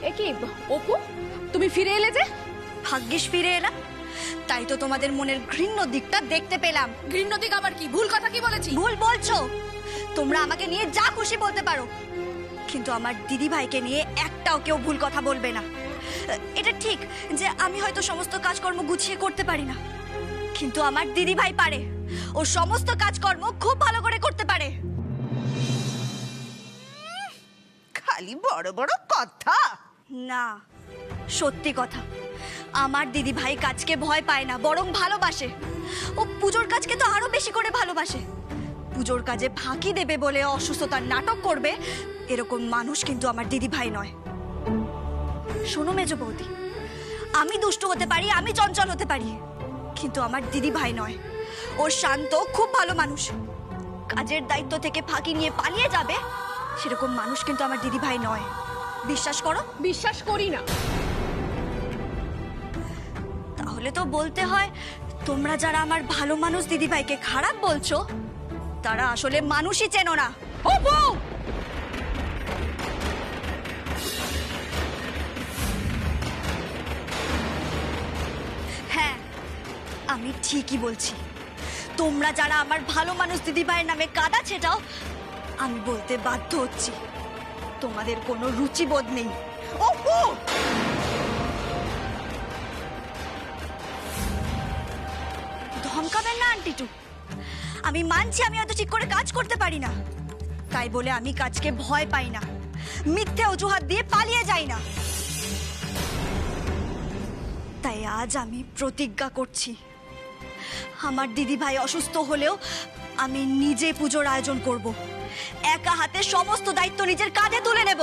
এ কি অপু, তুমি ফিরে এলে যে? ভাগ্যিস ফিরে এলাম, তাই তো তোমাদের মনের ঘৃণ্য দিকটা দেখতে পেলাম। ঘৃণ্য দিক আবার কি? ভুল কথা কি বলেছি? ভুল বলছো। তোমরা আমাকে নিয়ে যা খুশি বলতে পারো, কিন্তু আমার দিদি ভাইকে নিয়ে একটাও কেউ ভুল কথা বলবে না। এটা ঠিক যে আমি হয়তো সমস্ত কাজকর্ম গুছিয়ে করতে পারি না, কিন্তু আমার দিদি ভাই পারে। ও সমস্ত কাজকর্ম খুব ভালো করে করতে পারে। খালি বড় বড় কথা না, সত্যি কথা। আমার দিদি ভাই কাজকে ভয় পায় না, বরং ভালোবাসে। ও পুজোর কাজকে তো আরো বেশি করে ভালোবাসে। পুজোর কাজে ফাঁকি দেবে বলে অসুস্থতার নাটক করবে, এরকম মানুষ কিন্তু আমার দিদি ভাই নয়। শোনো মেজ বৌদি, আমি দুষ্টু হতে পারি, আমি চঞ্চল হতে পারি, কিন্তু আমার দিদি ভাই নয়। ও শান্ত, খুব ভালো মানুষ। কাজের দায়িত্ব থেকে ফাঁকি নিয়ে পালিয়ে যাবে, সেরকম মানুষ কিন্তু আমার দিদি ভাই নয়। বিশ্বাস করো। বিশ্বাস করি না। তাহলে তো বলতে হয়, তোমরা যারা আমার ভালো মানুষ দিদি ভাইকে খারাপ বলছো, তারা আসলে মানুষই চেনো না। ও বউ, হ্যাঁ, আমি ঠিকই বলছি। তোমরা যারা আমার ভালো মানুষ দিদি ভাইয়ের নামে কাদা ছেটাও, আমি বলতে বাধ্য হচ্ছি, তোমাদের কোনো রুচিবোধ নেই। অপু, ধমকাবেন না আন্টিটু। আমি মানছি আমি হয়তো ঠিক করে কাজ করতে পারি না, তাই বলে আমি কাজকে ভয় পাই না, মিথ্যে অজুহাত দিয়ে পালিয়ে যাই না। তাই আজ আমি প্রতিজ্ঞা করছি, আমার দিদি ভাই অসুস্থ হলেও আমি নিজে পুজোর আয়োজন করব। একা হাতে সমস্ত দায়িত্ব নিজের কাঁধে তুলে নেব।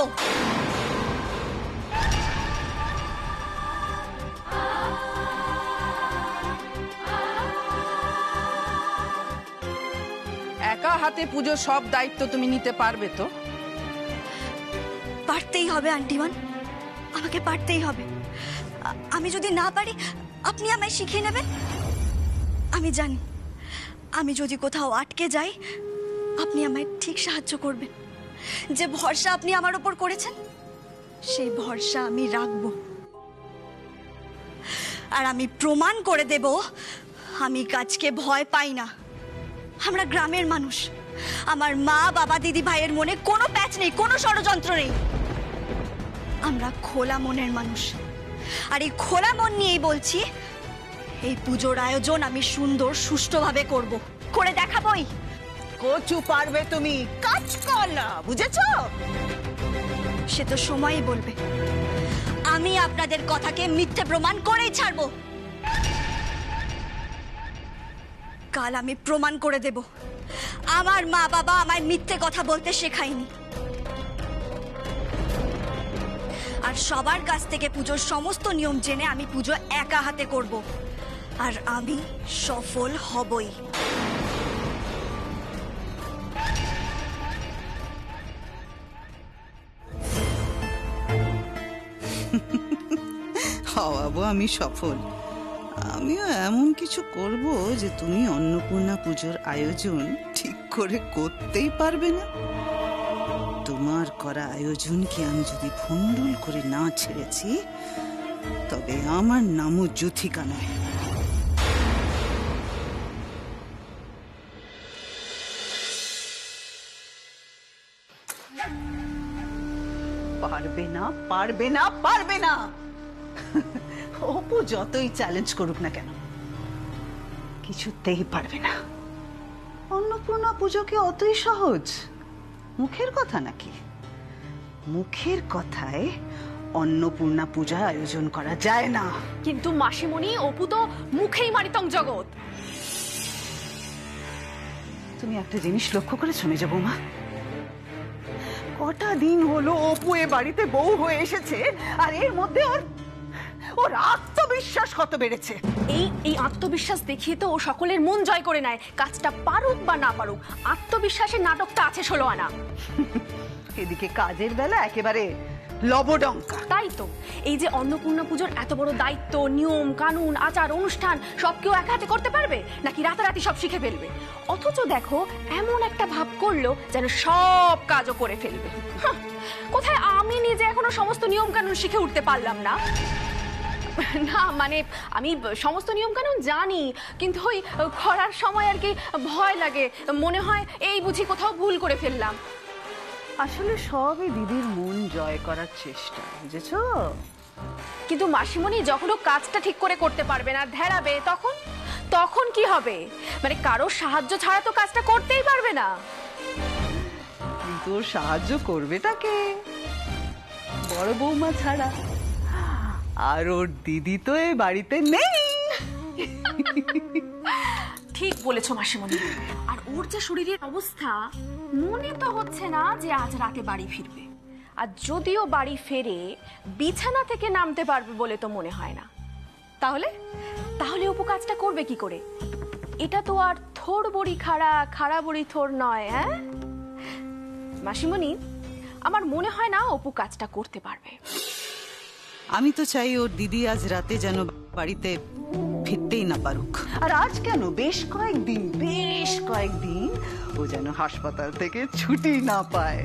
একা হাতে পুজোর সব দায়িত্ব তুমি নিতে পারবে তো? পারতেই হবে আন্টিমান, আমাকে পারতেই হবে। আমি যদি না পারি, আপনি আমায় শিখিয়ে নেবেন। আমি জানি, আমি যদি কোথাও আটকে যাই, আপনি আমায় ঠিক সাহায্য করবেন। যে ভরসা আপনি আমার ওপর করেছেন, সেই ভরসা আমি রাখবো। আর আমি প্রমাণ করে দেব, আমি কাজকে ভয় পাই না। আমরা গ্রামের মানুষ, আমার মা বাবা দিদি ভাইয়ের মনে কোনো প্যাচ নেই, কোনো ষড়যন্ত্র নেই। আমরা খোলা মনের মানুষ, আর এই খোলা মন নিয়েই বলছি, এই পুজোর আয়োজন আমি সুন্দর সুষ্ঠুভাবে করব, করে দেখাবই। কচু পারবে তুমি, কাজ কর না, বুঝেছো? সে তো সময়ই বলবে। আমি আপনাদের কথাকে মিথ্যে প্রমাণ করেই ছাড়বো। কাল আমি প্রমাণ করে দেব, আমার মা বাবা আমায় মিথ্যে কথা বলতে শেখায়নি। আর সবার কাছ থেকে পুজোর সমস্ত নিয়ম জেনে আমি পুজো একা হাতে করব, আর আমি সফল হবই। হওয়াবো আমি সফল। আমিও এমন কিছু করব যে তুমি অন্নপূর্ণা পুজোর আয়োজন ঠিক করে করতেই পারবে না। তোমার করা আয়োজনকে আমি যদি ভণ্ডুল করে না ছেড়েছি, তবে আমার নামও যুথিকা নয়। পারবে না, পারবে না, পারবে না। অপু যতই চ্যালেঞ্জ করুক না কেন, কিছুতেই পারবে না। অন্নপূর্ণা পুজোকে অতই সহজ? মুখের কথা নাকি? মুখের কথায় অন্নপূর্ণা পূজা আয়োজন করা যায় না। কিন্তু মাসিমণি, অপু তো মুখেই মারিতং জগৎ। তুমি একটা জিনিস লক্ষ্য করেছো মেজ বৌমা? কটা দিন হলো অপু এ বাড়িতে বউ হয়ে এসেছে, আর এর মধ্যে ওর আত্মবিশ্বাস কত বেড়েছে। এই আত্মবিশ্বাস দেখিয়ে তো ও সকলের মন জয় করে নেয়। কাজটা পারুক বা না পারুক, আত্মবিশ্বাসের নাটকটা আছে 16 আনা। এদিকে কাজের বেলা একেবারে লবডঙ্কা। তাই তো, এই যে অন্নপূর্ণা পুজোর এত বড় দায়িত্ব, নিয়ম কানুন আচার অনুষ্ঠান সব কেউ এক হাতে করতে পারবে নাকি রাতারাতি সব শিখে ফেলবে? অথচ দেখো এমন একটা ভাব করলো যেন সব কাজও করে ফেলবে। হাহ, কোথায় আমি নিজে এখনো সমস্ত নিয়ম কানুন শিখে উঠতে পারলাম না। না মানে আমি সমস্ত নিয়ম কানুন জানি, কিন্তু ওই করার সময় আর কি ভয় লাগে, মনে হয় এই বুঝি কোথাও ভুল করে ফেললাম। আসলে সবই দিদির মন জয় করার চেষ্টা, বুঝেছো? কিন্তু মাসিমণি যখন ও কাজটা ঠিক করে করতে পারবে না, ধ্যাড়াবে, তখন তখন কি হবে? মানে কারোর সাহায্য ছাড়া তো কাজটা করতেই পারবে না। কিন্তু ওর সাহায্য করবেটাকে? বড় বৌমা ছাড়া। আর ওর দিদি তো এই বাড়িতে নেই। ঠিক বলেছো মাসিমণি। আর ওর যে শরীরের অবস্থা, মনে তো হচ্ছে না যে আজ রাতে বাড়ি ফিরবে। আর যদিও বাড়ি ফেরে, বিছানা থেকে নামতে পারবে বলে তো মনে হয় না। তাহলে তাহলে অপু কাজটা করবে কি করে? এটা তো আর থোর বড়ি খাড়া, খাড়া বড়ি থোর নয়। হ্যাঁ মাসিমণি, আমার মনে হয় না অপু কাজটা করতে পারবে। আমি তো চাই ওর দিদি আজ রাতে যেন বাড়িতে ফিরতেই না পারুক। আর আজ কেন, বেশ কয়েকদিন ও যেন হাসপাতাল থেকে ছুটি না পায়।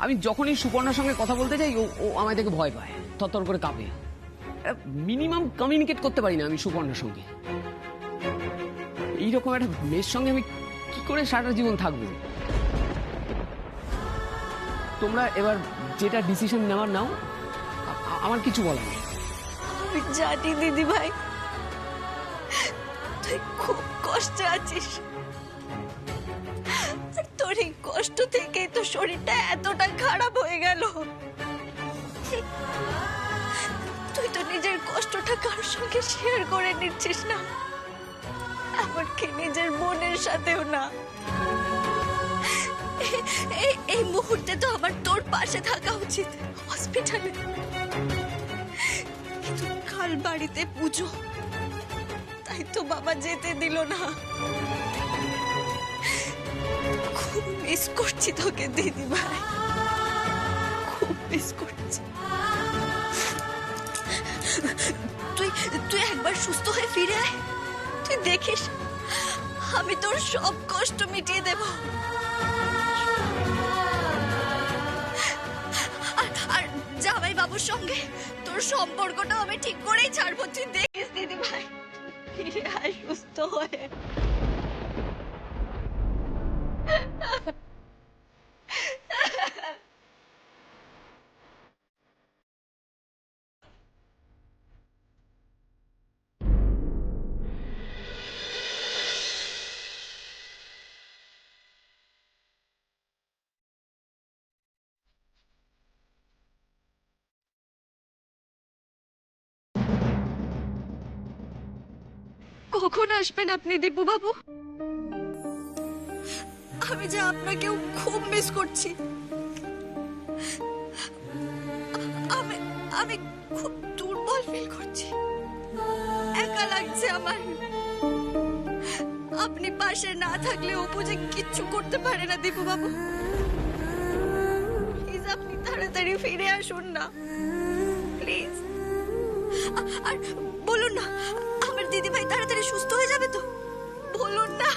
আমি যখনই সুপর্ণার সঙ্গে কথা বলতে যাই ও আমায় দেখে ভয় পায়, থরথর করে কাঁপে। মিনিমাম কমিউনিকেট করতে পারি না আমি সুপর্ণার সঙ্গে। এইরকম একটা মেয়ের সঙ্গে আমি কি করে সারাটা জীবন থাকবো? তোমরা এবার যেটা ডিসিশন নেওয়ার নাও, আমার কিছু বলার নেই। আমি জানি দিদি ভাই, তুই খুব কষ্ট আছিস। আর তোর এই কষ্ট থেকে তো শরীরটা এতটা খারাপ হয়ে গেল। তুই তো নিজের কষ্টটা কারোর সঙ্গে শেয়ার করে নিচ্ছিস না, এমনকি নিজের বোনের সাথেও না। এই মুহূর্তে তো আমার তোর পাশে থাকা উচিত হসপিটালে, কিন্তু কাল বাড়িতে পুজো, তাই তো বাবা যেতে দিল না। খুব মিস করছি তোকে দিদি ভাই, খুব মিস করছি। তুই তুই একবার সুস্থ হয়ে ফিরে আয়, তুই দেখিস আমি তোর সব কষ্ট মিটিয়ে দেব। আর জামাই বাবুর সঙ্গে তোর সম্পর্কটা আমি ঠিক করেই ছাড়বো, তুই দেখিস দিদি ভাই। ফিরে আয় সুস্থ হয়ে। কখন আসবেন আপনি দীপু বাবু? আমি যে আপনাকেও খুব মিস করছি। আমি আমি খুব দুর্বল ফিল করছি, একা লাগছে আমার। আপনি পাশে না থাকলে অপু যে কিচ্ছু করতে পারে না দীপু বাবু। প্লিজ আপনি তাড়াতাড়ি ফিরে আসুন না, প্লিজ। আর বলুন না আমার দিদি ভাই তাড়াতাড়ি সুস্থ হয়ে যাবে তো, বলুন না।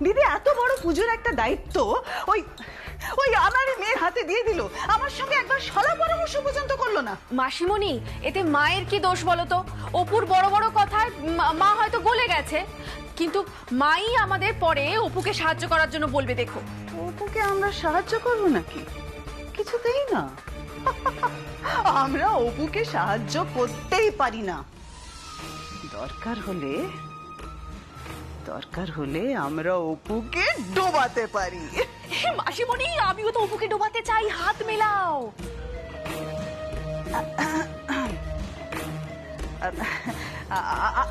দিদি এত বড় পুজোর একটা দায়িত্ব ওই ওই আমার মেয়ের হাতে দিয়ে দিল, আমার সঙ্গে একবার সলা পরামর্শ পর্যন্ত করলো না। মাসিমণি, এতে মায়ের কি দোষ বলো তো? অপুর বড় বড় কথায় মা হয়তো গলে গেছে, কিন্তু মাই আমাদের পরে অপুকে সাহায্য করার জন্য বলবে। দেখো, অপুকে আমরা সাহায্য করবো নাকি? কিছুতেই না। আমরা অপুকে সাহায্য করতেই পারি না। দরকার হলে দরকার হলে আমরা অপুকে ডোবাতে পারি। মাসিমণি, আমিও তো অপুকে ডোবাতে চাই, হাত মেলাও।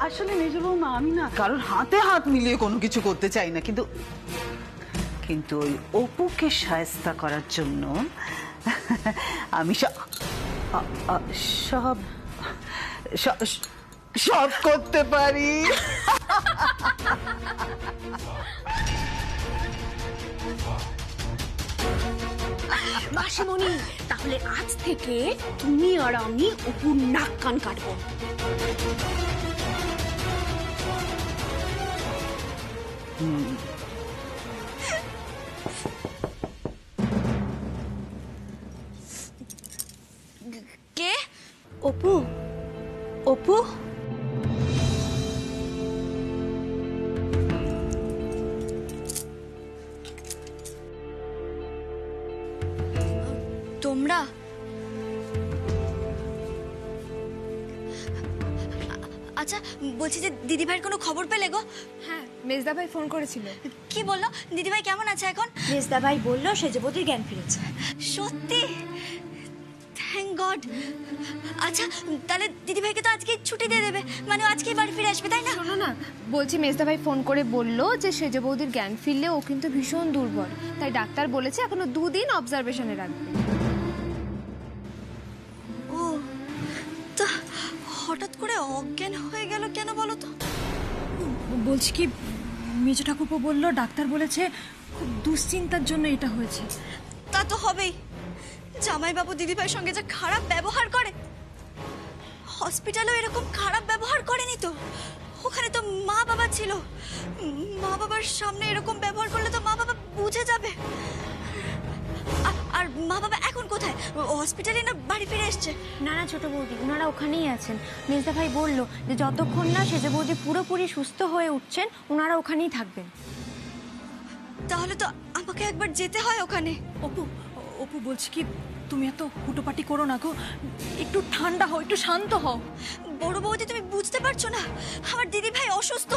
আসলে মেজ বৌমা, আমি না কারোর হাতে হাত মিলিয়ে কোনো কিছু করতে চাই না, কিন্তু কিন্তু ওই অপুকে শায়েস্তা করার জন্য আমি সব সব সব করতে পারি। মাসিমণি, তাহলে আজ থেকে তুমি আর আমি অপুর নাক কান কাটবো। কে? অপু? অপু? তোমরা? আচ্ছা, বলছি যে দিদিভাইয়ের কোনো খবর পেলে গো? হ্যাঁ, মেজদা ভাই ফোন করেছিল। কি বললো? দিদিভাই কেমন আছে এখন? মেজদা ভাই বললো সেজবতীর জ্ঞান ফিরেছে। সত্যি? Thank god. আচ্ছা, তাহলে দিদিভাইকে তো আজকে ছুটি দিয়ে দেবে, মানে আজকেই বাড়ি ফিরে আসবে, তাই না? শোনো না, বলছি মেজদা ভাই ফোন করে বললো যে সেজ বৌদির জ্ঞান ফিরলে ও কিন্তু ভীষণ দুর্বল, তাই ডাক্তার বলেছে এখনো 2 দিন অবজারভেশনে রাখবে। ও, তা হঠাৎ করে অজ্ঞান হয়ে গেল কেন বলো তো? বলছি কি, মেজ ঠাকুরপো বললো ডাক্তার বলেছে খুব দুশ্চিন্তার জন্য এটা হয়েছে। তা তো হবেই, জামাইবাবু দিদিভাইয়ের সঙ্গে যে খারাপ ব্যবহার করে, হসপিটালেও এরকম খারাপ ব্যবহার করেনি তো। ওখানে তো মা বাবা ছিল, মা বাবার সামনে এরকম ব্যবহার করলে তো মা বাবা বুঝে যাবে। আর মা বাবা এখন কোথায়? হসপিটালে না বাড়ি ফিরে এসছে? না না ছোট বৌদি, ওনারা ওখানেই আছেন। মেজদা ভাই বললো যে যতক্ষণ না সেজ বৌদি পুরোপুরি সুস্থ হয়ে উঠছেন ওনারা ওখানেই থাকবেন। তাহলে তো আমাকে একবার যেতে হয় ওখানে। অপু, অপু বলছি কি, তুমি এত হুটোপাটি করো না গো, একটু ঠান্ডা হও, একটু শান্ত হও। বড় বৌদি, তুমি বুঝতে পারছো না, আমার দিদি ভাই অসুস্থ,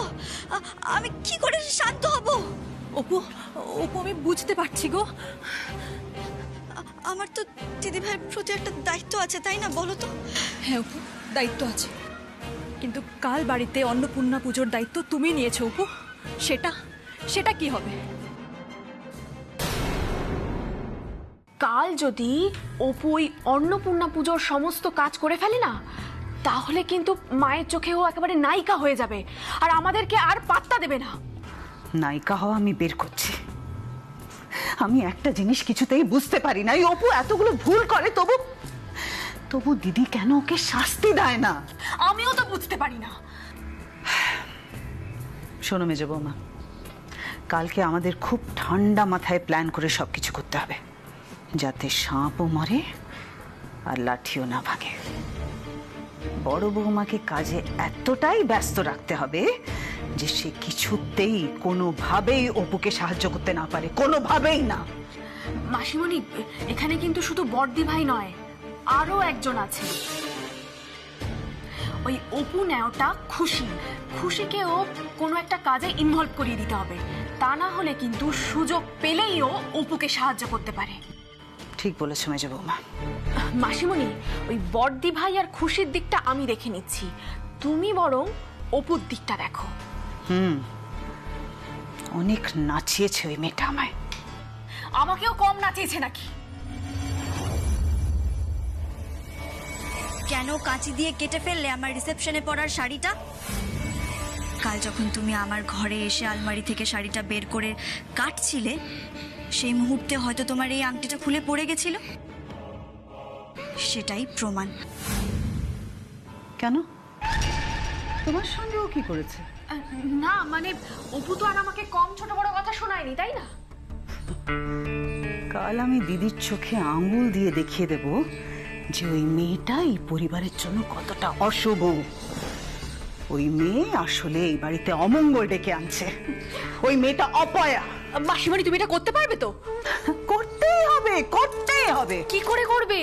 আমি কি করে শান্ত হব? অপু, অপু আমি বুঝতে পারছি গো। আমার তো দিদি ভাইয়ের প্রতি একটা দায়িত্ব আছে, তাই না বলো তো? হ্যাঁ অপু, দায়িত্ব আছে, কিন্তু কাল বাড়িতে অন্নপূর্ণা পুজোর দায়িত্ব তুমি নিয়েছো অপু, সেটা সেটা কি হবে? কাল যদি অপু ওই অন্নপূর্ণা পুজোর সমস্ত কাজ করে ফেলে না, তাহলে কিন্তু মায়ের চোখেও একেবারে নায়িকা হয়ে যাবে, আর আমাদেরকে আর পাত্তা দেবে না। নায়িকা হওয়া আমি বের করছি। আমি একটা জিনিস কিছুতেই বুঝতে পারি না, এই অপু এতগুলো ভুল করে তবু তবু দিদি কেন ওকে শাস্তি দেয় না? আমিও তো বুঝতে পারি না। শোনো মেজ বৌমা, কালকে আমাদের খুব ঠান্ডা মাথায় প্ল্যান করে সবকিছু করতে হবে, যাতে সাপও মরে আর লাঠিও না ভাগে। বড় বৌমাকে কাজে এতটাই ব্যস্ত রাখতে হবে যে সে কিছুতেই কোনোভাবেই অপুকে সাহায্য করতে না পারে, কোনোভাবেই না। মাসিমণি, এখানে কিন্তু শুধু বড়দি ভাই নয়, আরো একজন আছে। ওই অপু নেওটা খুশিকেও কোনো একটা কাজে ইনভলভ করিয়ে দিতে হবে, তা না হলে কিন্তু সুযোগ পেলেই ও অপুকে সাহায্য করতে পারে। ঠিক বলেছো মেজ বৌমা। মাসিমণি, ওই বড়দি ভাই আর খুশির দিকটা আমি দেখে নিচ্ছি, তুমি বরং অপুর দিকটা দেখো। অনেক নাচিয়েছে ওই মেয়েটা আমায়। আমাকেও কম নাচিয়েছে নাকি? কেন কাঁচি দিয়ে কেটে ফেললে আমার রিসেপশনে পরার শাড়িটা? কাল যখন তুমি আমার ঘরে এসে আলমারি থেকে শাড়িটা বের করে কাটছিলে, সেই মুহূর্তে হয়তো তোমার এই আংটিটা খুলে পড়ে গেছিল। সেটাই প্রমাণ। কেন, তোমার সঙ্গে ও কি করেছে? না মানে অপু তো আর আমাকে কম ছোট বড় কথা শোনায়নি, তাই না? কাল আমি দিদির চোখে আঙ্গুল দিয়ে দেখিয়ে দেব যে ওই মেয়েটা এই পরিবারের জন্য কতটা অশুভ। ওই মেয়ে আসলে এই বাড়িতে অমঙ্গল ডেকে আনছে। ওই মেয়েটা অপয়া। মাসিমণি, তুমি এটা করতে পারবে তো? করতেই হবে, করতেই হবে। কি করে করবে?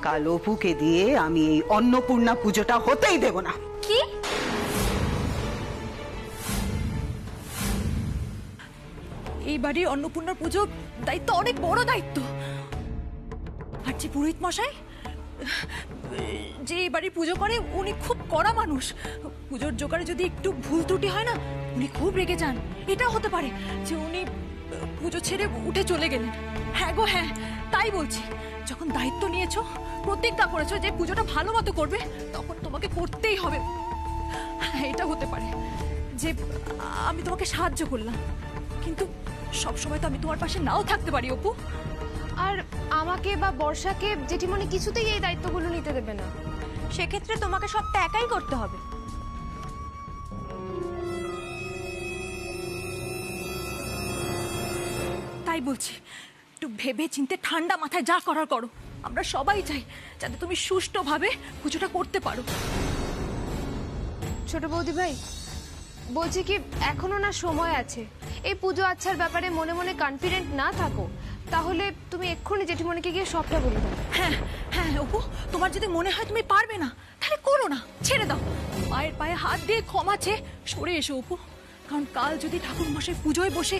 কাল অপুকে দিয়ে আমি এই অন্নপূর্ণা পুজোটা হতেই দেব না। কি? এই বাড়ির অন্নপূর্ণার পুজোর দায়িত্ব অনেক বড় দায়িত্ব। আর যে পুরোহিত মশাই যে এই বাড়ির পুজো করে উনি খুব কড়া মানুষ। পুজোর জোগাড়ে যদি একটু ভুল ত্রুটি হয় না উনি খুব রেগে যান। এটা হতে পারে যে উনি পুজো ছেড়ে উঠে চলে গেলেন। হ্যাঁ গো হ্যাঁ, তাই বলছি। যখন দায়িত্ব নিয়েছো, প্রতিজ্ঞা করেছো যে পুজোটা ভালো মতো করবে, তখন তোমাকে করতেই হবে। হ্যাঁ, এটা হতে পারে যে আমি তোমাকে সাহায্য করলাম, কিন্তু সবসময় তো আমি তোমার পাশে নাও থাকতে পারি অপু। আর আমাকে বা বর্ষাকে জেঠিমণি কিছুতেই এই দায়িত্বগুলো নিতে দেবে না। সেক্ষেত্রে তোমাকে সবটা একাই করতে হবে। তাই বলছি, একটু ভেবে চিন্তে ঠান্ডা মাথায় যা করার করো। আমরা সবাই চাই যাতে তুমি সুষ্ঠুভাবে পুজোটা করতে পারো। ছোট বৌদি ভাই, বলছি কি এখনো না সময় আছে। এই পুজো আচ্ছার ব্যাপারে মনে মনে কনফিডেন্ট না থাকো, তাহলে তুমি এক্ষুনি জেঠিমণিকে গিয়ে সবটা বলে দাও। হ্যাঁ হ্যাঁ অপু, তোমার যদি মনে হয় তুমি পারবে না, তাহলে করো না, ছেড়ে দাও। মায়ের পায়ে হাত দিয়ে ক্ষমা চেয়ে সরে এসো অপু। কারণ কাল যদি ঠাকুর মশাই পুজোয় বসে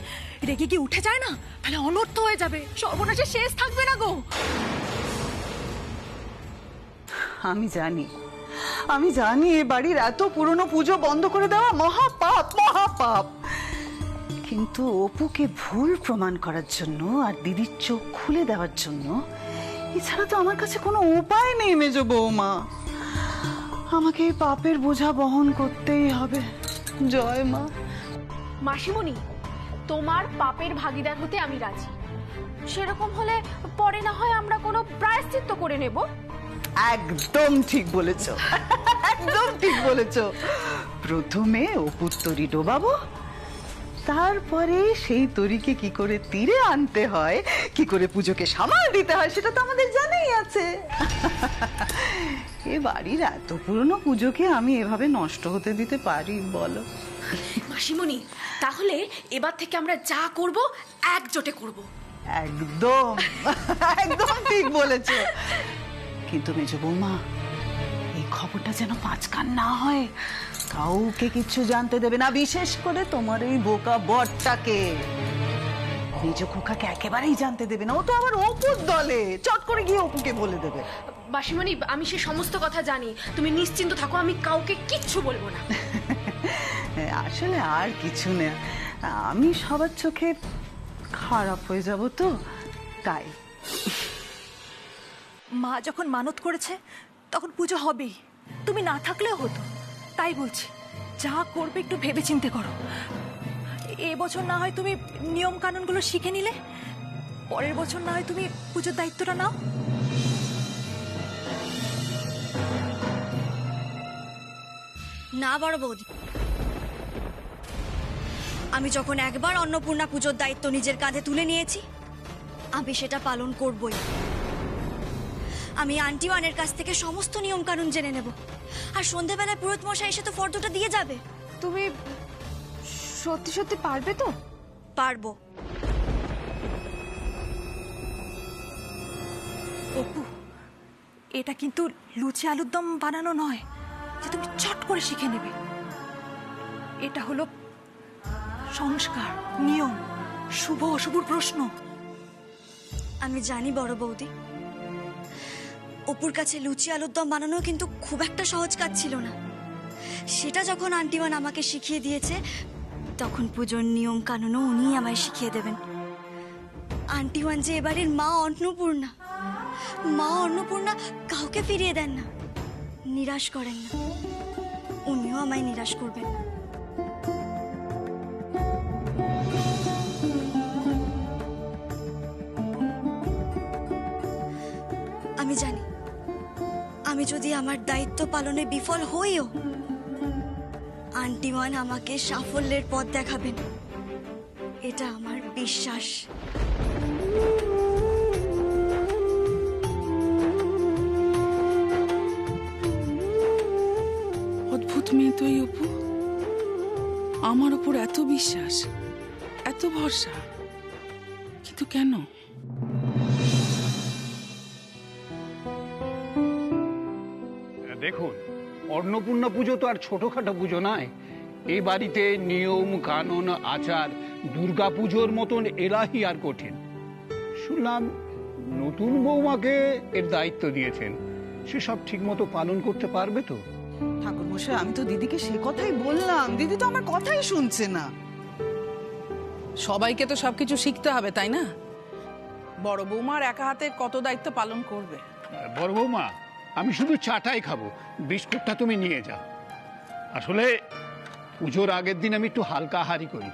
রেগে গিয়ে উঠে যায় না, তাহলে অনর্থ হয়ে যাবে, সর্বনাশের শেষ থাকবে না গো। আমি জানি এ বাড়ির এত পুরনো পুজো বন্ধ করে দেওয়া মহাপাপ, মহাপাপ। কিন্তু অপুকে ভুল প্রমাণ করার জন্য আর দিদির চোখ খুলে দেওয়ার জন্য এছাড়া তো আমার কাছে কোনো উপায় নেই মেজো বৌমা। আমাকে এই পাপের বোঝা বহন করতেই হবে। জয় মা। মাসিমণি, তোমার পাপের ভাগিদার হতে আমি রাজি। সেরকম হলে পরে না হয় আমরা কোনো প্রায়শ্চিত্ত করে নেব। একদম ঠিক বলেছো, একদম ঠিক বলেছো। প্রথমে অপুর তরি ডোবাবো, তারপরে সেই তরিকে কি করে তীরে আনতে হয়, কি করে পুজোকে সামাল দিতে হয়, সেটা তো আমাদের জানাই আছে। এ বাড়ির এত পুরনো পুজোকে আমি এভাবে নষ্ট হতে দিতে পারি বলো? মাসিমণি, তাহলে এবার থেকে আমরা যা করব একজোটে করব। একদম একদম ঠিক বলেছো। কিন্তু মেজো বৌমা, এই খবরটা যেন পাঁচকান না হয়, কাউকে কিচ্ছু জানতে দেবে না, বিশেষ করে তোমার এই বোকা বরটাকে। মেজো খোকাকে একেবারেই জানতে দেবে না, ও তো আমার অপুর দলে, চট করে গিয়ে অপুকে বলে দেবে। মাসিমণি, আমি সে সমস্ত কথা জানি, তুমি নিশ্চিন্ত থাকো, আমি কাউকে কিচ্ছু বলবো না। আসলে আর কিছু না, আমি সবার চোখে খারাপ হয়ে যাব তো, তাই। মা যখন মানত করেছে তখন পুজো হবেই, তুমি না থাকলেও হতো। তাই বলছি, যা করবে একটু ভেবে চিন্তে করো। এবছর না হয় তুমি নিয়ম কানুনগুলো শিখে নিলে, পরের বছর না হয় তুমি পুজোর দায়িত্বটা নাও। না বড় বৌদি, আমি যখন একবার অন্নপূর্ণা পুজোর দায়িত্ব নিজের কাঁধে তুলে নিয়েছি, আমি সেটা পালন করবই। আমি আন্টি ওয়ানের কাছ থেকে সমস্ত নিয়ম কানুন জেনে নেব, আর সন্ধেবেলায় পুরোহিত মশাই এসে তো ফর্দটা দিয়ে যাবে। তুমি সত্যি সত্যি পারবে তো? পারবো। অপু, এটা কিন্তু লুচি আলুর দম বানানো নয় যে তুমি চট করে শিখে নেবে। এটা হলো সংস্কার, নিয়ম, শুভ অশুভর প্রশ্ন। আমি জানি বড় বৌদি, অপুর কাছে লুচি আলুর দম বানানো কিন্তু খুব একটা সহজ কাজ ছিল না। সেটা যখন আন্টিওয়ান আমাকে শিখিয়ে দিয়েছে, তখন পুজোর নিয়ম কানুনও উনি আমায় শিখিয়ে দেবেন। আন্টিওয়ান যে এবারের মা অন্নপূর্ণা, মা অন্নপূর্ণা কাউকে ফিরিয়ে দেন না, নিরাশ করেন না, উনিও আমায় নিরাশ করবেন না। আমি জানি, আমি যদি আমার দায়িত্ব পালনে বিফল হইও, আন্টিওয়ান আমাকে সাফল্যের পথ দেখাবেন, এটা আমার বিশ্বাস। অদ্ভুত মেয়ে তো এই অপু, আমার উপর এত বিশ্বাস, এত ভরসা, কিন্তু কেন? দেখুন, অন্নপূর্ণা পুজো তো আর ছোটখাটো পুজো নয়। এই বাড়িতে নিয়ম কানুন আচার দুর্গাপুজোর মতন এলাহি আর কঠিন। শুনলাম নতুন বৌমাকে এর দায়িত্ব দিয়েছেন, সেসব ঠিক মতো পালন করতে পারবে তো? ঠাকুর মশাই, আমি তো দিদিকে সে কথাই বললাম, দিদি তো আমার কথাই শুনছে না। সবাইকে তো সবকিছু শিখতে হবে, তাই না? বড় বৌমার একা হাতে কত দায়িত্ব পালন করবে? বড় বৌমা, আমি শুধু চাটাই খাবো, বিস্কুটটা তুমি নিয়ে যাও। আসলে পুজোর আগের দিন আমি একটু হালকা আহারই করি।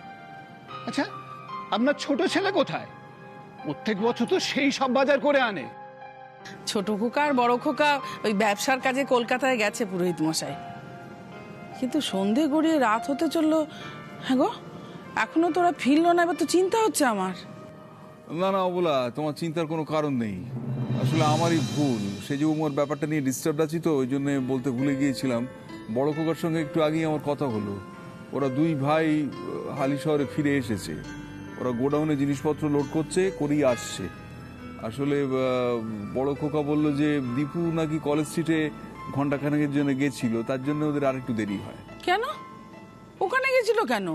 আচ্ছা, আপনার ছোট ছেলে কোথায়? প্রত্যেক বছর তো সেই সব বাজার করে আনে। ছোট খোকা আর বড় খোকা ওই ব্যবসার কাজে কলকাতায় গেছে পুরোহিত মশাই। কিন্তু সন্ধে গড়িয়ে রাত হতে চললো। হ্যাঁ গো, এখনো তোরা ফিরলো না, এবার তো চিন্তা হচ্ছে আমার। না না অবলা, তোমার চিন্তার কোনো কারণ নেই। আসলে আমারই ভুল, সেই যে উমর ব্যাপারটা নিয়ে ডিস্টার্ব আছি তো, ওই জন্য বলতে ভুলে গিয়েছিলাম। বড় খোকার সঙ্গে একটু আগেই আমার কথা হলো, ওরা দুই ভাই হালি শহরে ফিরে এসেছে। ওরা গোডাউনে জিনিসপত্র লোড করছে, করেই আসছে। আসলে বড় খোকা বলল যে দীপু নাকি কলেজ স্ট্রিটে ঘন্টাখানেকের জন্য গেছিল, তার জন্য ওদের আরেকটু দেরি হয়। কেন? ওখানে গেছিল কেন?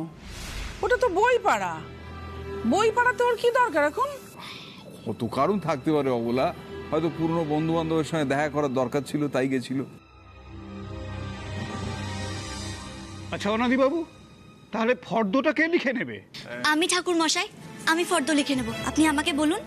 ওটা তো বই পাড়া। বই পাড়াতে ওর কি দরকার এখন? কত কারণ থাকতে পারে অবলা, হয়তো পুরনো বন্ধু বান্ধবের সঙ্গে দেখা করার দরকার ছিল, তাই গেছিল। আচ্ছা অনাদি বাবু, তাহলে ফর্দটা কে লিখে নেবে? আমি ঠাকুর মশাই, আমি ফর্দ লিখে নেব, আপনি আমাকে বলুন।